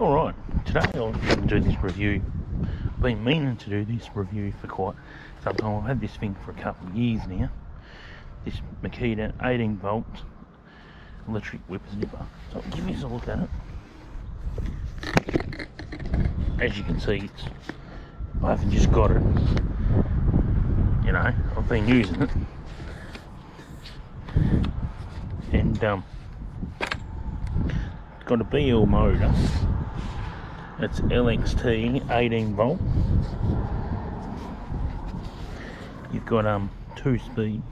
Alright, today I'm going to do this review. I've been meaning to do this review for quite some time. I've had this thing for a couple of years now. This Makita 18 volt electric whipper snipper. So I'll give you a look at it. As you can see, I haven't just got it. You know, I've been using it. And it's got a BL motor. It's LXT 18 volt. You've got 2 speed.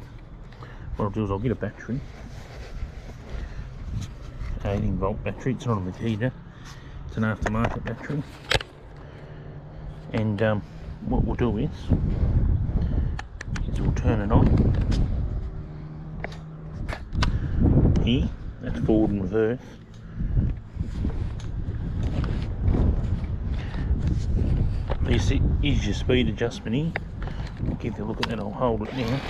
What I'll do is I'll get a battery. 18 volt battery. It's not a Makita. It's an aftermarket battery. And what we'll do is we'll turn it on. Here, that's forward and reverse. This is your speed adjustment here. I'll give you a look at that. I'll hold it now.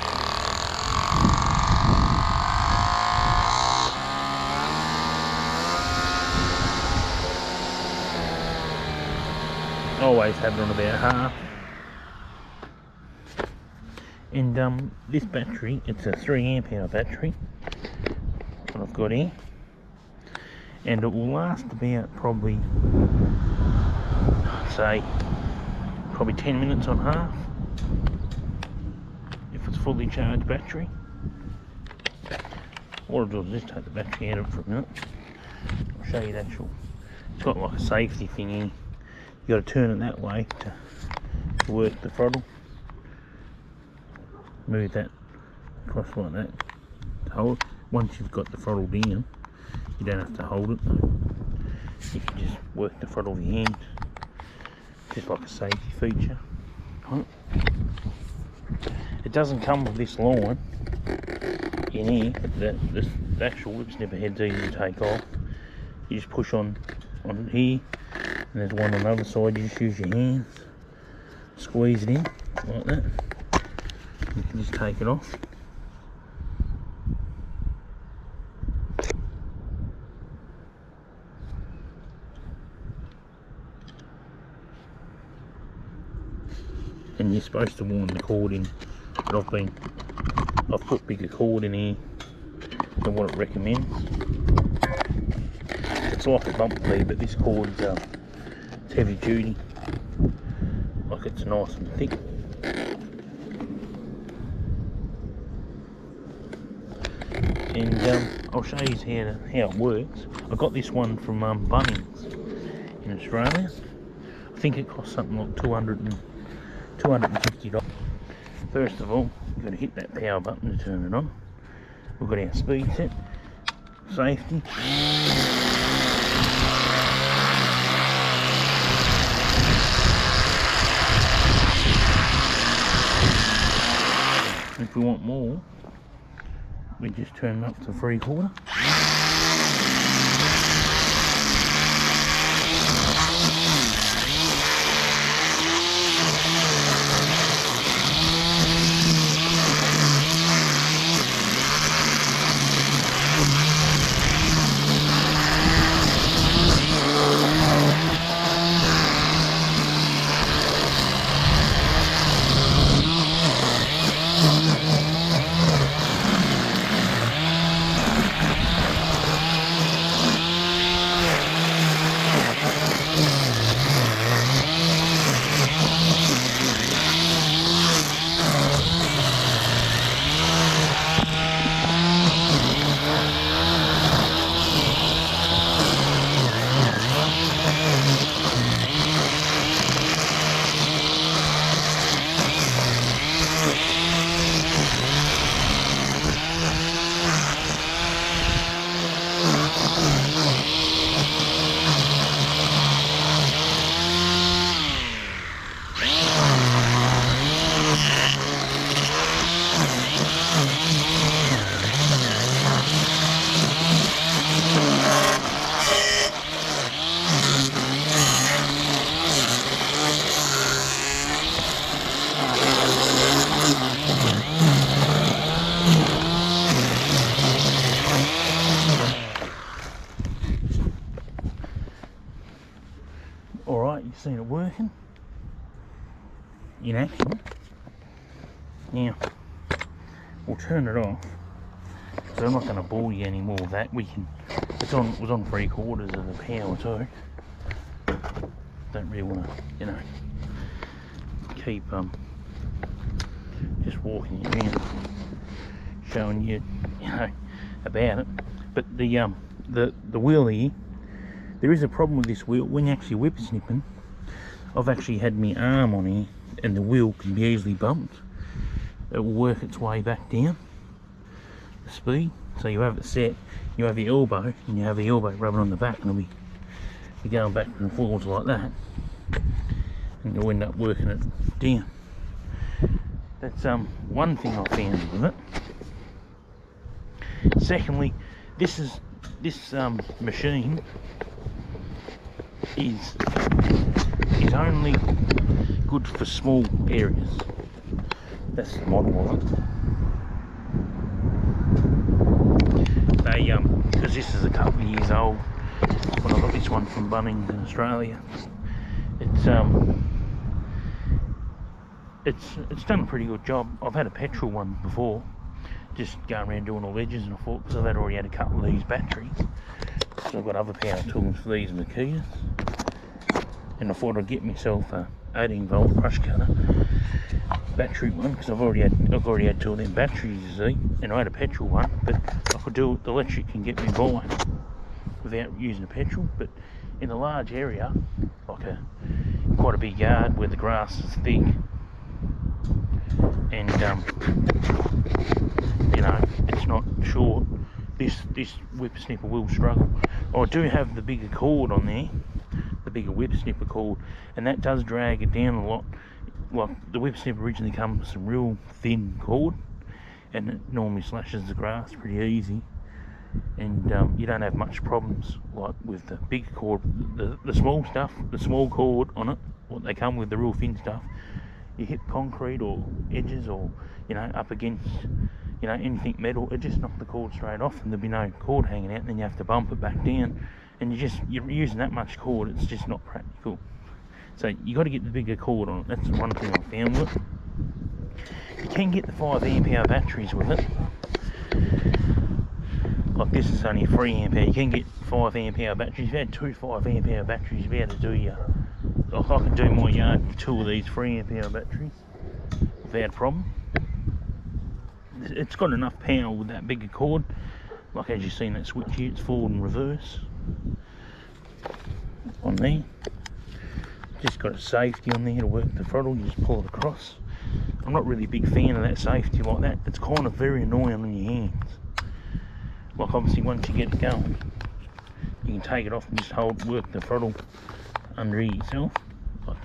Always have it on about half. And this battery, it's a 3 amp hour battery. What I've got here, and it will last about probably 10 minutes on half if it's fully charged battery. What I'll do is just take the battery out of it for a minute. I'll show you the actual, it's got like a safety thing here. You got to turn it that way to work the throttle. Move that across like that to hold. Once you've got the throttle down, you don't have to hold it. You can just work the throttle with your hand, just like a safety feature. Right. It doesn't come with this line in here. The actual whip snipper head's easy to take off. You just push on here, and there's one on the other side. You just use your hands, squeeze it in like that. You can just take it off. And you're supposed to wind the cord in, but I've put bigger cord in here than what it recommends. It's like a bump lead, but this cord's it's heavy duty, like it's nice and thick. And I'll show you how it works. I got this one from Bunnings in Australia. I think it cost something like $250. First of all, you've got to hit that power button to turn it on. We've got our speed set, safety. If we want more, we just turn it up to 3/4. Alright, you've seen it working in action. Now, we'll turn it off, because I'm not going to bore you any more of that. It was on 3/4 of the power too. Don't really want to, you know, keep just walking you around, showing you, you know, about it. But the wheel here, there is a problem with this wheel. When you actually whip snipping, I've actually had my arm on here, and the wheel can be easily bumped. It will work its way back down the speed. So you have it set, you have your elbow, and you have the elbow rubbing on the back, and it'll be going back and forwards like that, and you'll end up working it down. That's one thing I found with it. Secondly, this machine is only good for small areas. That's the model of it. Because this is a couple of years old when I got this one from Bunnings in Australia. It's done a pretty good job. I've had a petrol one before, just going around doing all edges, and I thought, because I've already had a couple of these batteries, so I've got other power tools for these Makitas, and I thought I'd get myself a 18-volt brush cutter battery one, because I've already had two of them batteries, you see, and I had a petrol one, but I could do the electric can get me by without using a petrol. But in a large area, like quite a big yard where the grass is thick, and you know, it's not short, this whip snipper will struggle. I do have the bigger cord on there, the bigger whip snipper cord, and that does drag it down a lot. Like, the whip snipper originally comes with some real thin cord, and it normally slashes the grass pretty easy, and you don't have much problems like with the big cord. The small stuff, the small cord on it, what they come with, the real thin stuff, you hit concrete or edges, or, you know, up against, you know, anything metal, it just knocks the cord straight off, and there'll be no cord hanging out, and then you have to bump it back down, and you're using that much cord, it's just not practical. So you got to get the bigger cord on it. That's one thing I found with it. You can get the 5 amp hour batteries with it. Like, this is only a 3 amp hour. You can get 5 amp hour batteries. If you had 2 5 amp hour batteries, you'd be able to do your, like, I can do my yard with 2 of these 3 amp hour batteries without a problem. It's got enough power with that bigger cord. Like, as you've seen that switch here, it's forward and reverse on there. Just got a safety on there to work the throttle. You just pull it across. I'm not really a big fan of that safety like that. It's kind of very annoying on your hands. Like, obviously once you get it going, you can take it off and just work the throttle under yourself. Like,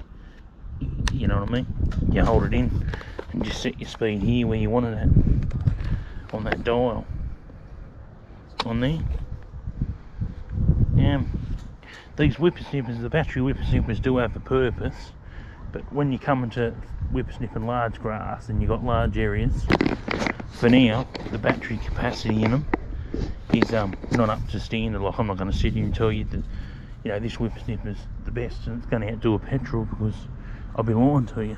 you know what I mean? You hold it in and just set your speed here where you want it at, on that dial on there. These whipper snippers, the battery whipper snippers, do have a purpose, but when you come into whipper snipping large grass and you've got large areas, for now the battery capacity in them is not up to standard. Like, I'm not going to sit here and tell you that, you know, this whipper snipper's the best and it's going to outdo a petrol, because I'll be lying to you.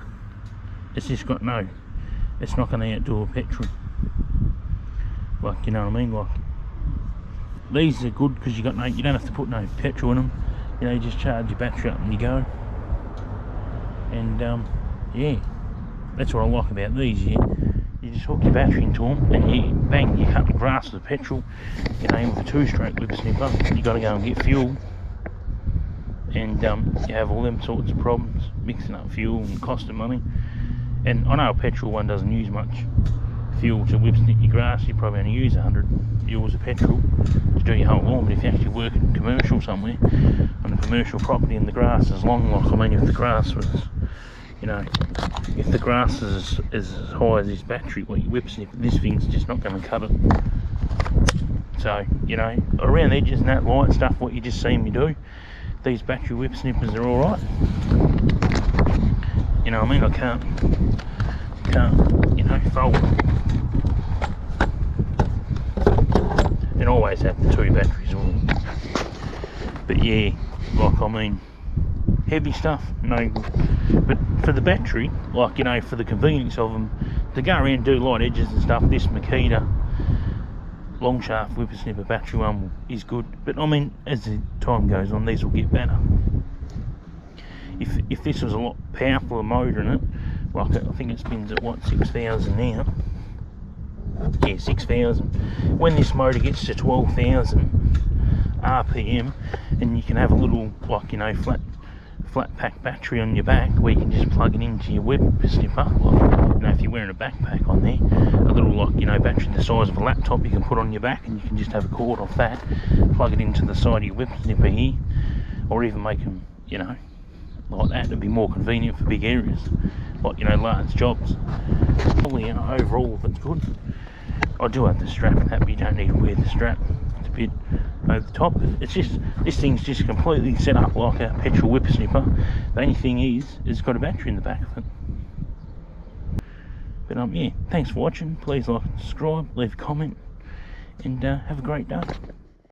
It's just got no, it's not going to outdo a petrol. Like, you know what I mean? Like, these are good because you don't have to put no petrol in them. You know, you just charge your battery up and you go. And yeah, that's what I like about these. You just hook your battery into them, and you cut the grass with the petrol. You know, with a 2-stroke whipper snipper, you got to go and get fuel, and you have all them sorts of problems mixing up fuel and costing money. And I know a petrol one doesn't use much fuel to whip snip your grass. You probably only use 100 joules of petrol to do your whole lawn. But if you actually work in commercial somewhere, on a commercial property, and the grass is long, like, I mean, if the grass was, you know, if the grass is as high as this battery, well, you whip snip, this thing's just not going to cut it. So, you know, around the edges and that light stuff, what you just seen me do, these battery whip snippers are alright. You know what I mean? I can't, you know, fold them. And always have the 2 batteries on. But yeah, like, I mean, heavy stuff, no good. But for the battery, like, you know, for the convenience of them, to go around and do light edges and stuff, this Makita long shaft whippersnipper battery one is good. But I mean, as the time goes on, these will get better. If this was a lot powerfuler motor in it, like I think it spins at what, 6,000 now. Yeah, 6,000. When this motor gets to 12,000 RPM, and you can have a little, like, you know, flat pack battery on your back where you can just plug it into your whippersnipper, like, you know, if you're wearing a backpack on there, a little, like, you know, battery the size of a laptop you can put on your back, and you can just have a cord off that, plug it into the side of your whippersnipper here, or even make them, you know, like that. It'd be more convenient for big areas, like, you know, large jobs. Probably, you know, overall it's good. I do have the strap and that, but you don't need to wear the strap. It's a bit over the top. It's just, this thing's just completely set up like a petrol whippersnipper. The only thing is, it's got a battery in the back of it. But yeah, thanks for watching. Please like and subscribe, leave a comment, and have a great day.